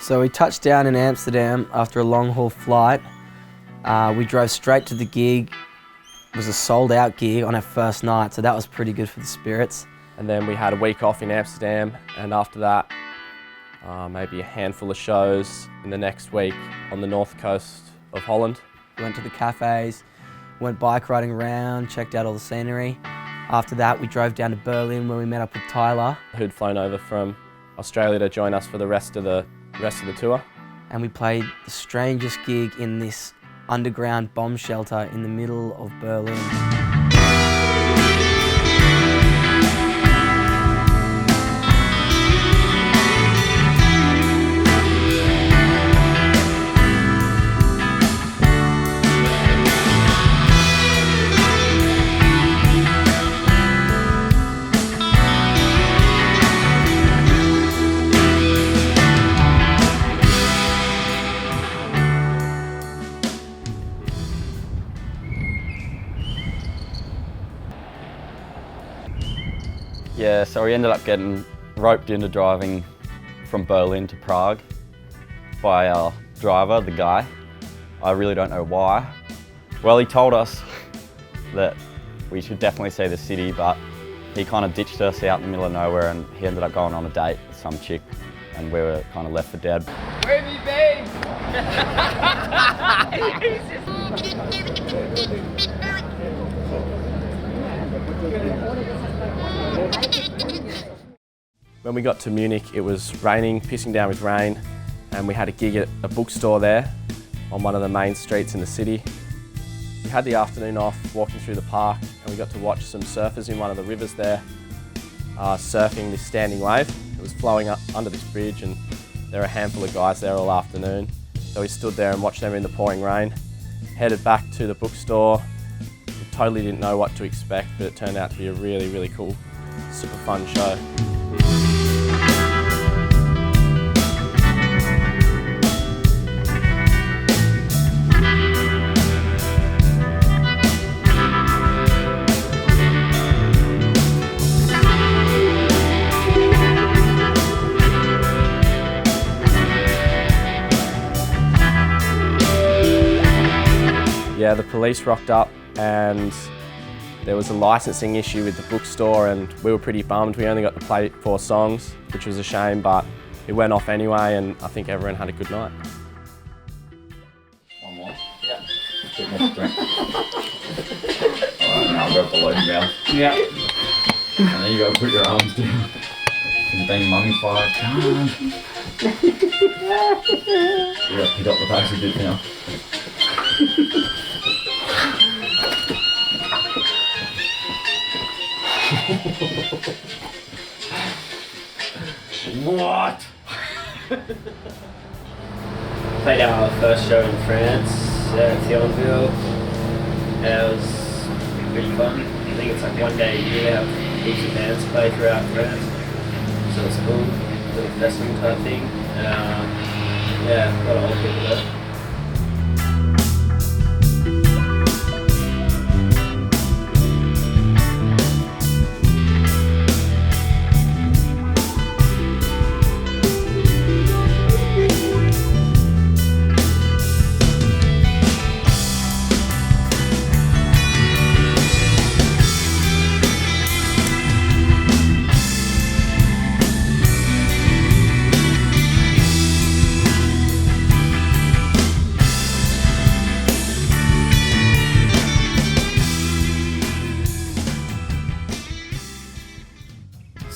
So we touched down in Amsterdam after a long haul flight. We drove straight to the gig. It was a sold out gig on our first night, so that was pretty good for the spirits. And then we had a week off in Amsterdam, and after that, maybe a handful of shows in the next week on the north coast of Holland. We went to the cafes, went bike riding around, checked out all the scenery. After that, we drove down to Berlin where we met up with Tyler. Who'd flown over from Australia to join us for the rest of the tour. And we played the strangest gig in this underground bomb shelter in the middle of Berlin. Yeah, so we ended up getting roped into driving from Berlin to Prague by our driver, the guy. I really don't know why. Well, he told us that we should definitely see the city, but he kind of ditched us out in the middle of nowhere and he ended up going on a date with some chick and we were kind of left for dead. Where have you been? When we got to Munich, it was raining, pissing down with rain, and we had a gig at a bookstore there on one of the main streets in the city. We had the afternoon off walking through the park, and we got to watch some surfers in one of the rivers there surfing this standing wave. It was flowing up under this bridge, and there were a handful of guys there all afternoon. So we stood there and watched them in the pouring rain, headed back to the bookstore. We totally didn't know what to expect, but it turned out to be a really, really cool, super fun show. Yeah, the police rocked up and there was a licensing issue with the bookstore and we were pretty bummed. We only got to play 4 songs, which was a shame, but it went off anyway and I think everyone had a good night. One more? Yeah. Bit more drink. Alright, now I'll go below the mouth. Yeah. And then you gotta put your arms down. You're being mummified. Come on. Yeah, pick up the pace a bit now. What? Played our first show in France at Thionville, and it was pretty fun. I think it's like one day a year, have heaps of bands play throughout France, so it's cool, little festival type thing. Yeah, a lot of old people there.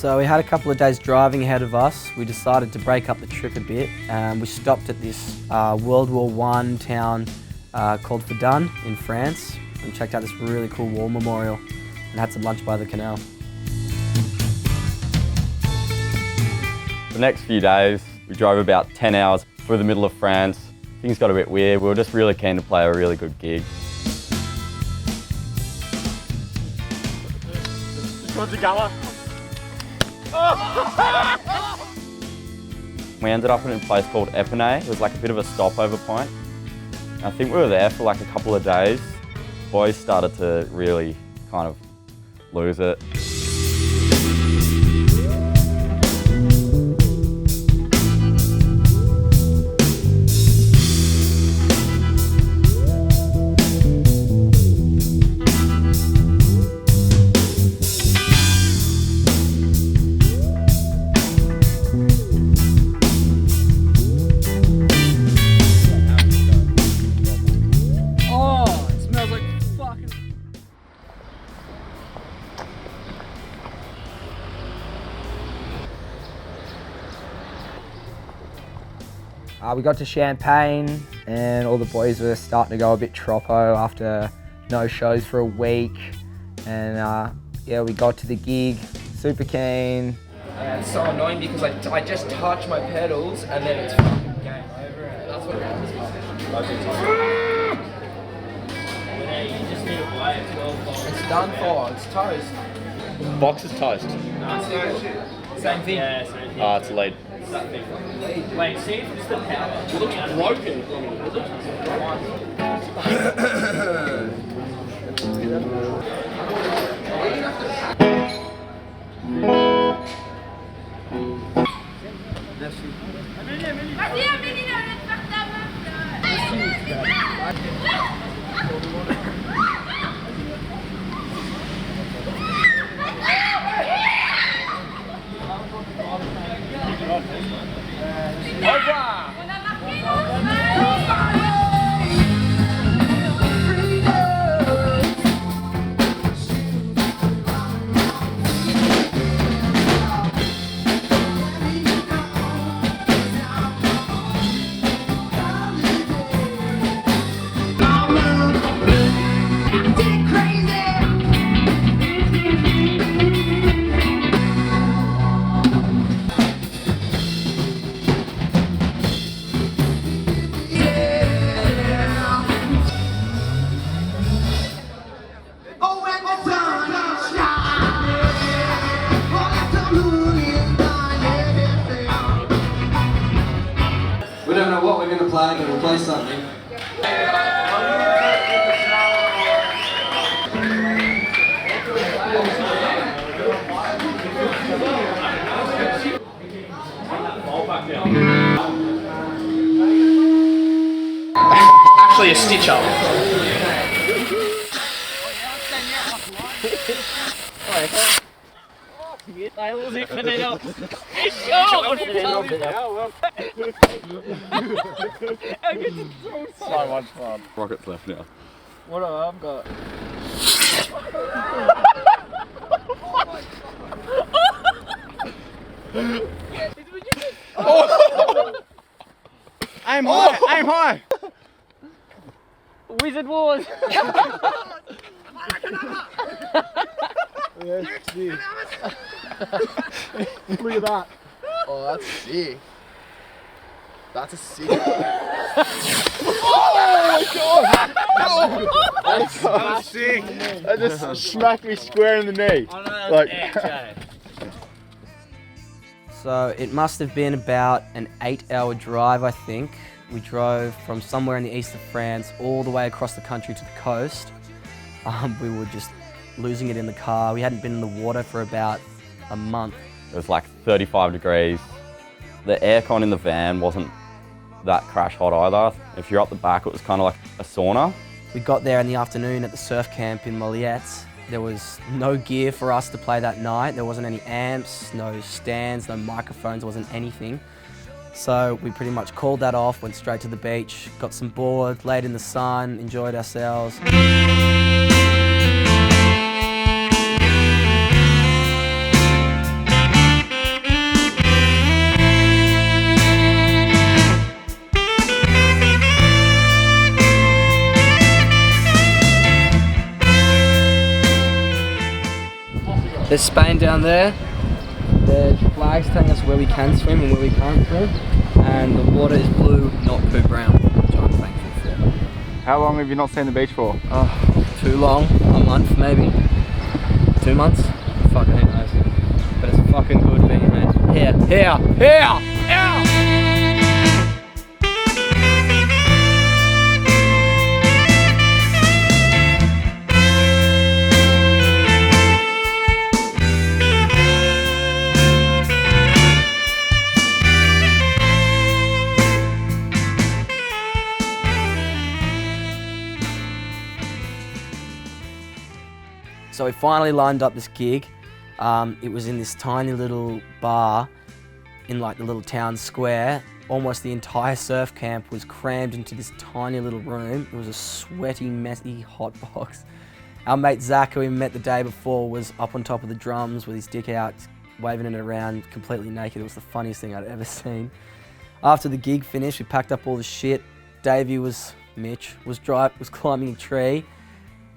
So we had a couple of days driving ahead of us. We decided to break up the trip a bit. We stopped at this World War I town called Verdun in France and checked out this really cool war memorial and had some lunch by the canal. The next few days, we drove about 10 hours through the middle of France. Things got a bit weird. We were just really keen to play a really good gig. We ended up in a place called Epinay. It was like a bit of a stopover point. I think we were there for like a couple of days. Boys started to really kind of lose it. We got to Champagne and all the boys were starting to go a bit troppo after no shows for a week. And yeah, we got to the gig, super keen. And it's so annoying because I just touch my pedals and then it's fucking game over. That's what happens. It's done for, it's toast. Box is toast. Same thing. Yeah, same thing. Ah, it's lead. Wait, see if it's the power. It looks broken. We don't know what we're going to play, but we'll play something. Actually, a stitch up. So much fun. Rockets left now. What have I got? Aim high! Aim high! Wizard Wars! Look at that. Oh, that's sick. That's a sick. That's sick. That just smacked me square in the knee. Like, So it must have been about an 8-hour drive, I think. We drove from somewhere in the east of France all the way across the country to the coast. We were just losing it in the car. We hadn't been in the water for about a month. It was like 35 degrees. The aircon in the van wasn't that crash hot either. If you're up the back, it was kind of like a sauna. We got there in the afternoon at the surf camp in Molliette. There was no gear for us to play that night. There wasn't any amps, no stands, no microphones, there wasn't anything. So we pretty much called that off, went straight to the beach, got some board, laid in the sun, enjoyed ourselves. There's Spain down there. The flags telling us where we can swim and where we can't swim. And the water is blue, not poo brown, which I'm thankful for. How long have you not seen the beach for? Too long. A month maybe. 2 months. Fucking who knows. But it's fucking good being here. So we finally lined up this gig. It was in this tiny little bar in like the little town square. Almost the entire surf camp was crammed into this tiny little room. It was a sweaty, messy hot box. Our mate Zach, who we met the day before, was up on top of the drums with his dick out, waving it around completely naked. It was the funniest thing I'd ever seen. After the gig finished, we packed up all the shit. Mitch, was climbing a tree,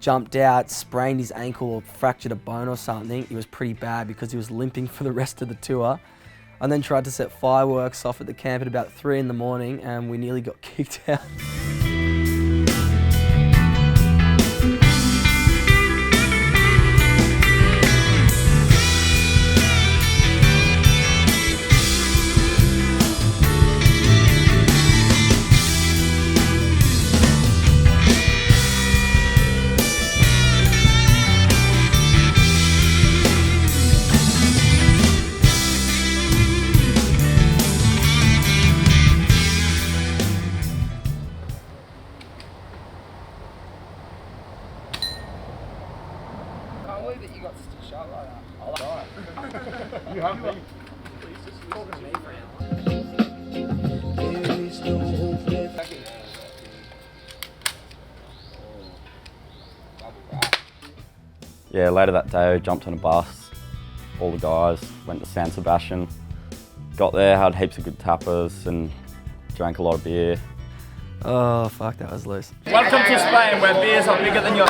jumped out, sprained his ankle or fractured a bone or something. It was pretty bad because he was limping for the rest of the tour. And then tried to set fireworks off at the camp at about 3 in the morning and we nearly got kicked out. That you got stitched up like that. You have me. Talking to me for Yeah, later that day I jumped on a bus, all the guys, went to San Sebastian. Got there, had heaps of good tapas and drank a lot of beer. Oh fuck, that was loose. Welcome to Spain, where beers are bigger than your...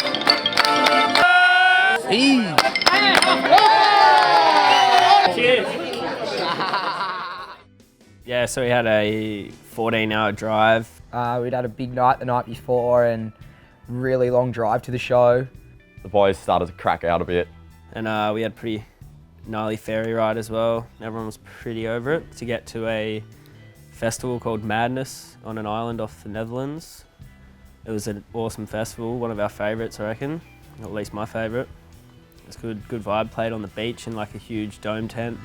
Cheers! Yeah, so we had a 14-hour drive. We'd had a big night the night before and really long drive to the show. The boys started to crack out a bit. And we had a pretty gnarly ferry ride as well. Everyone was pretty over it to get to a festival called Madness on an island off the Netherlands. It was an awesome festival, one of our favourites, I reckon. At least my favourite. It's good vibe, played on the beach in like a huge dome tent.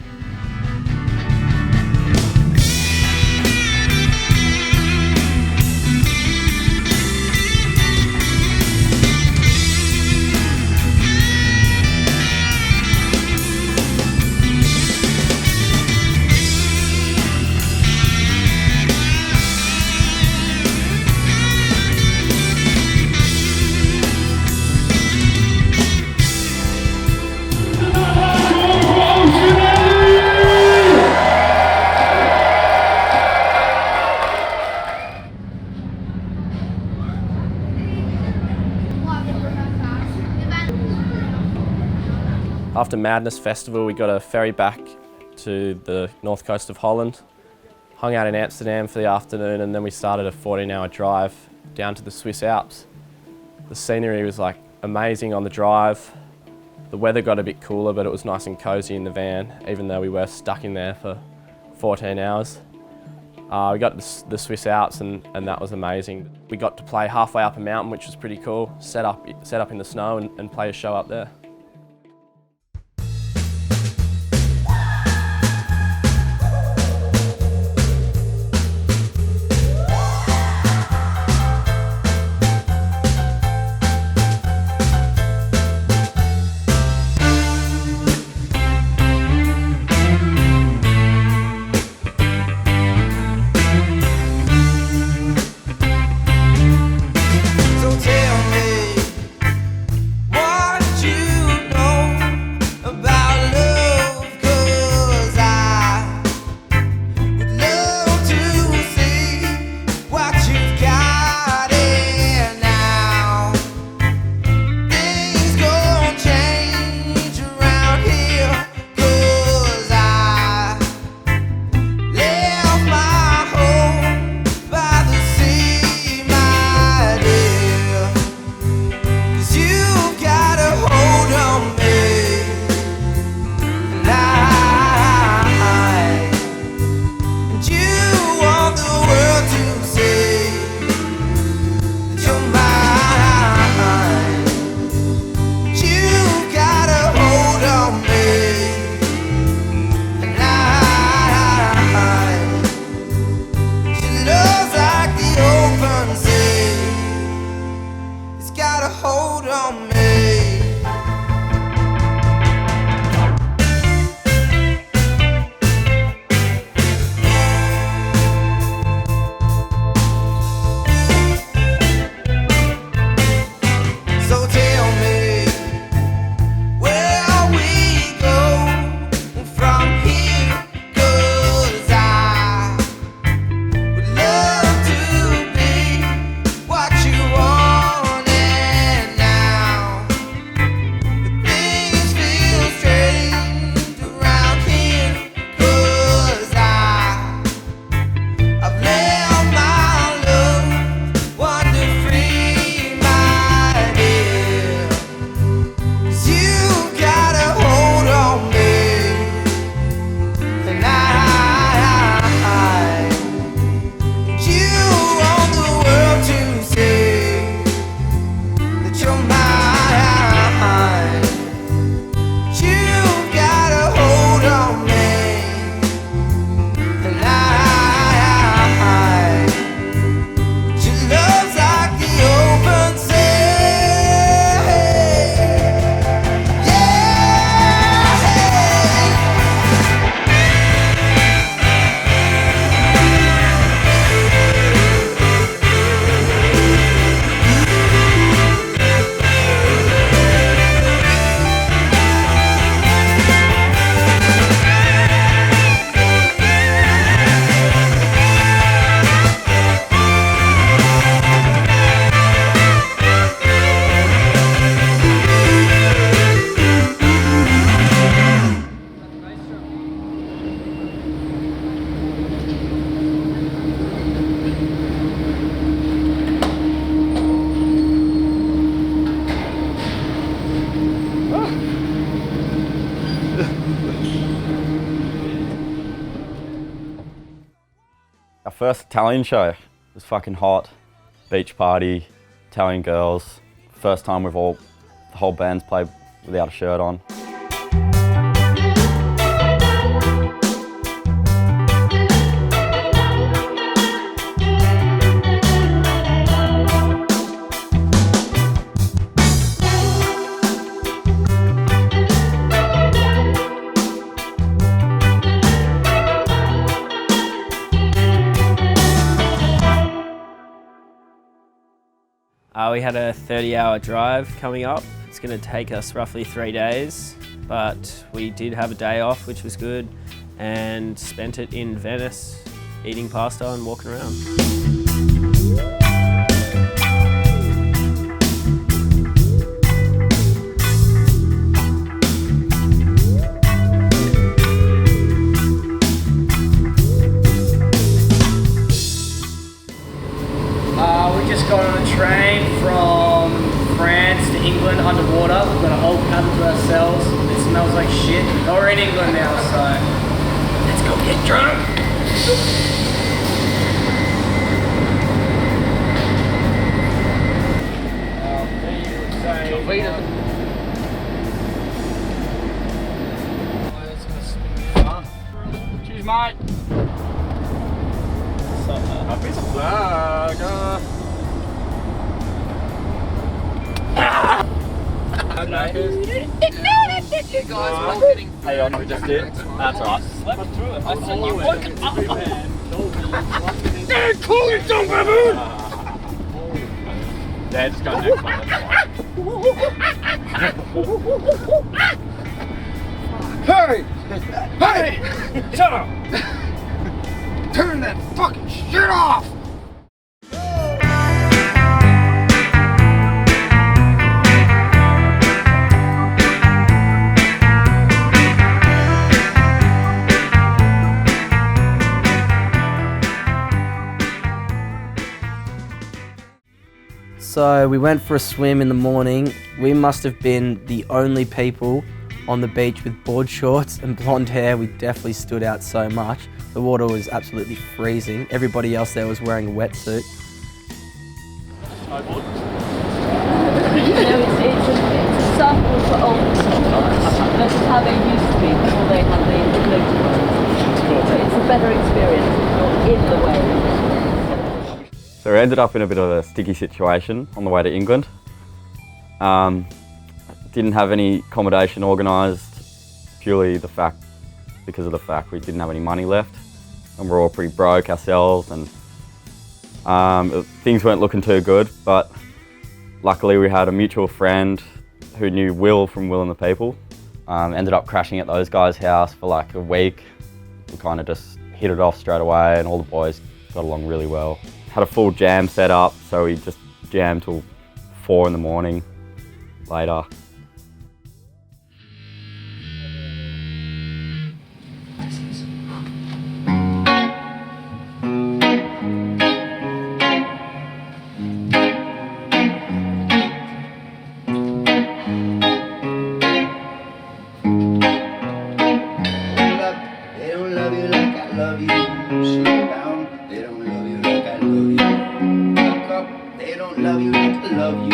After Madness Festival, we got a ferry back to the north coast of Holland, hung out in Amsterdam for the afternoon, and then we started a 14-hour drive down to the Swiss Alps. The scenery was like amazing on the drive. The weather got a bit cooler, but it was nice and cozy in the van, even though we were stuck in there for 14 hours. We got to the Swiss Alps and that was amazing. We got to play halfway up a mountain, which was pretty cool, set up in the snow and play a show up there. So tell me what you Our first Italian show was fucking hot. Beach party, Italian girls. First time the whole band's played without a shirt on. We had a 30-hour drive coming up. It's going to take us roughly 3 days, but we did have a day off, which was good, and spent it in Venice, eating pasta and walking around. We just got on a train from France to England underwater. We've got a whole cabin to ourselves. It smells like shit. But we're in England now, so let's go get drunk. Cheers, mate. A piece of flag. Hey, on, we just did. That's right. I said you woken up. Hey, cool it down, baboon! Yeah, just go next one. Hey! Hey! Shut up! Turn that fucking shit off! So we went for a swim in the morning. We must have been the only people on the beach with board shorts and blonde hair. We definitely stood out so much. The water was absolutely freezing. Everybody else there was wearing a wetsuit. You know, it's a surfboard for old surfers. That's how they used to be before they had the floating ones. So it's a better experience if you're in the wave. So we ended up in a bit of a sticky situation on the way to England. Didn't have any accommodation organised, purely because of the fact we didn't have any money left, and we're all pretty broke ourselves, and things weren't looking too good. But luckily, we had a mutual friend who knew Will from Will and the People. Ended up crashing at those guys' house for like a week. We kind of just hit it off straight away, and all the boys got along really well. Had a full jam set up, so we just jammed till 4 in the morning later. They don't love you like I love you. Slow down, they don't love you like I love you. Back up, they don't love you like I love you.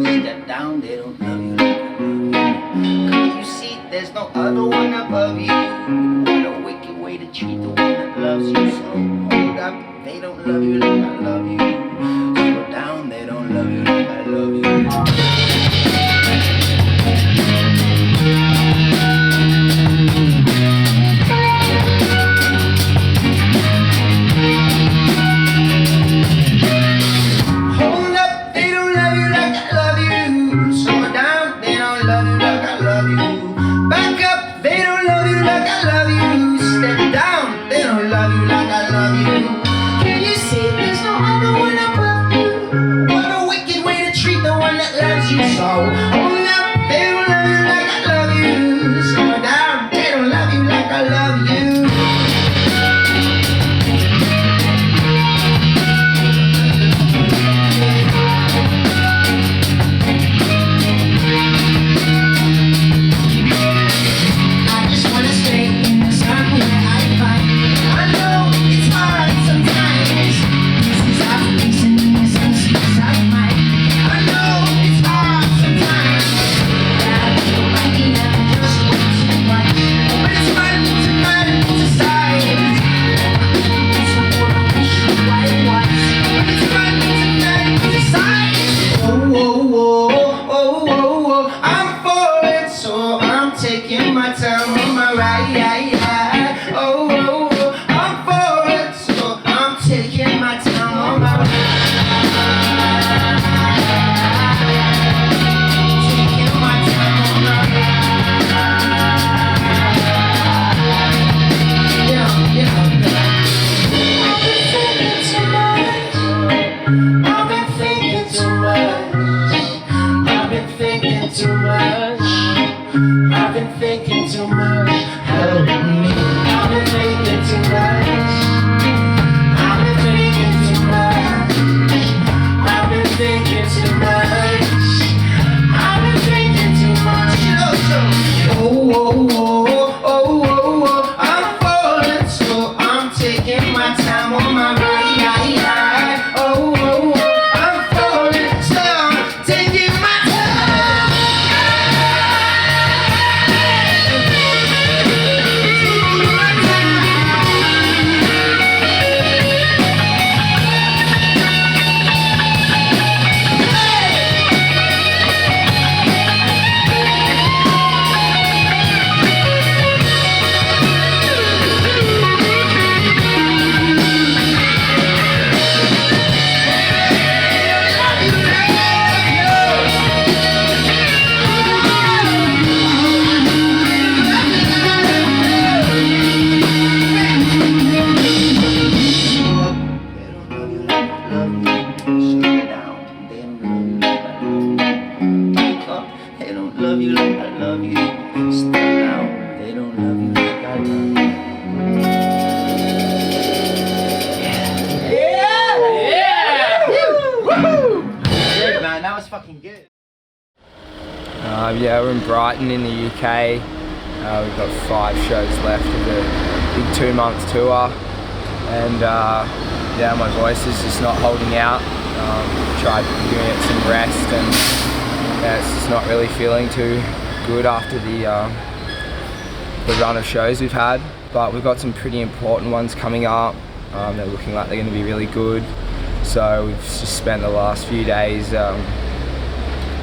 Step down, they don't love you like I love you. Can't you see there's no other one above you? What a wicked way to treat the one that loves you. So hold up, they don't love you like I love you. Slow down, they don't love you like I love you. Hold up, they don't love you like I love you. Slow down, they don't love you like I love you. Back up, they don't love you like I love you. Step down, they don't love you like I love you. Can you see there's no other one above you? What a wicked way to treat the one that loves you. So hold up, they don't love you like I love you. Slow down, they don't love you like I love you. I just wanna stay in the sun where I find. I know it's hard sometimes. taking my time on my ride. Oh, oh, oh, I'm falling slow, taking my They don't love you like I love you. Step out. They don't love you like I love you. Yeah! Woo! Good, man. That was fucking good. Yeah, we're in Brighton in the UK. We've got 5 shows left of the big 2-month tour. And yeah, my voice is just not holding out. Tried giving it some rest, and yeah, it's just not really feeling too good after the run of shows we've had. But we've got some pretty important ones coming up. They're looking like they're going to be really good. So we've just spent the last few days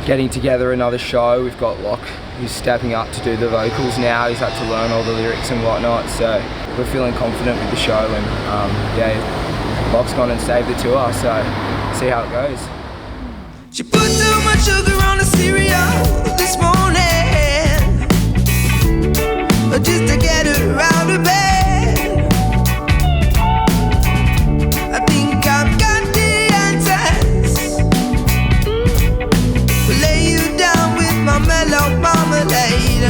getting together another show. We've got Locke, who's stepping up to do the vocals now. He's had to learn all the lyrics and whatnot. So we're feeling confident with the show, and yeah, Locke's gone and saved the tour. So see how it goes. She put too much sugar on the cereal this morning, just to get her out of bed. I think I've got the answers. Lay you down with my mellow marmalade.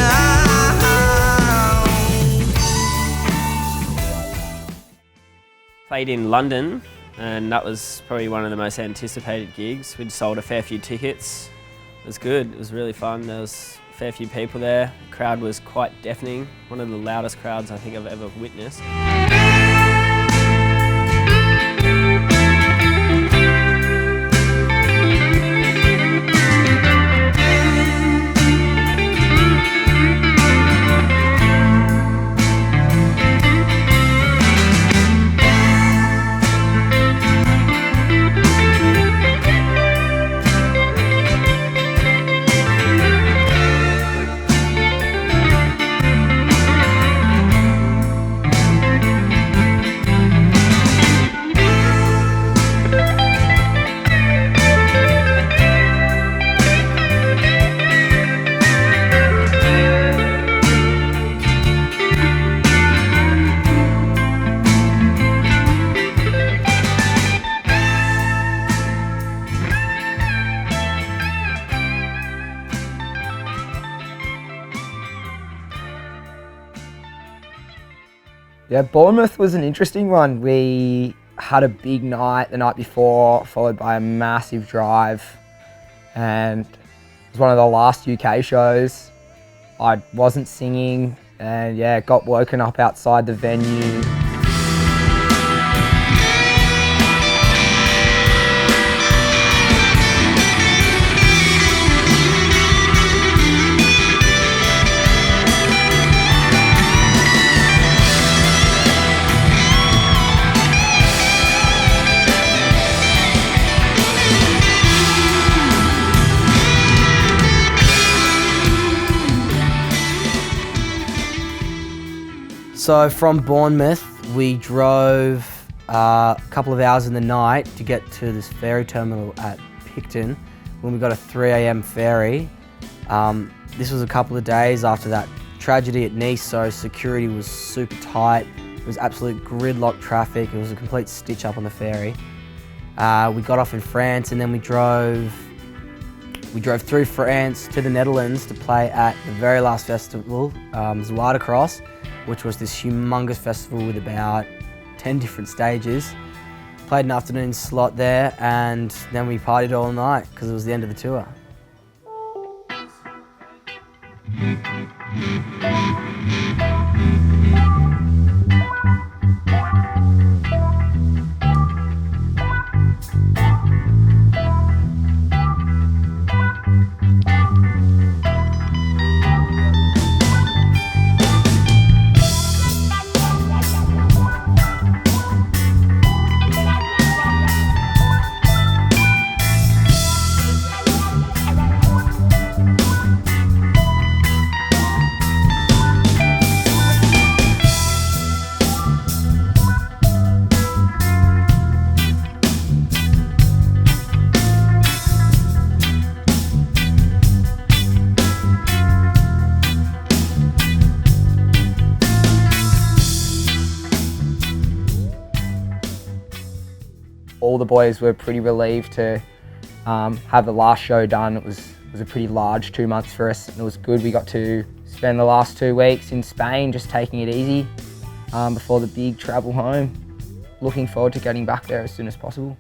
Played in London, and that was probably one of the most anticipated gigs. We'd sold a fair few tickets. It was good, it was really fun. There was a fair few people there. The crowd was quite deafening. One of the loudest crowds I think I've ever witnessed. Yeah, Bournemouth was an interesting one. We had a big night the night before, followed by a massive drive, and it was one of the last UK shows. I wasn't singing, and yeah, got woken up outside the venue. So from Bournemouth, we drove a couple of hours in the night to get to this ferry terminal at Picton when we got a 3 a.m. ferry. This was a couple of days after that tragedy at Nice, so security was super tight. It was absolute gridlock traffic. It was a complete stitch up on the ferry. We got off in France, and then we drove through France to the Netherlands to play at the very last festival, Zwaardecross, which was this humongous festival with about 10 different stages. Played an afternoon slot there, and then we partied all night because it was the end of the tour. all the boys were pretty relieved to have the last show done. It was a pretty large 2 months for us, and it was good. We got to spend the last 2 weeks in Spain just taking it easy before the big travel home. Looking forward to getting back there as soon as possible.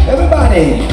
Everybody!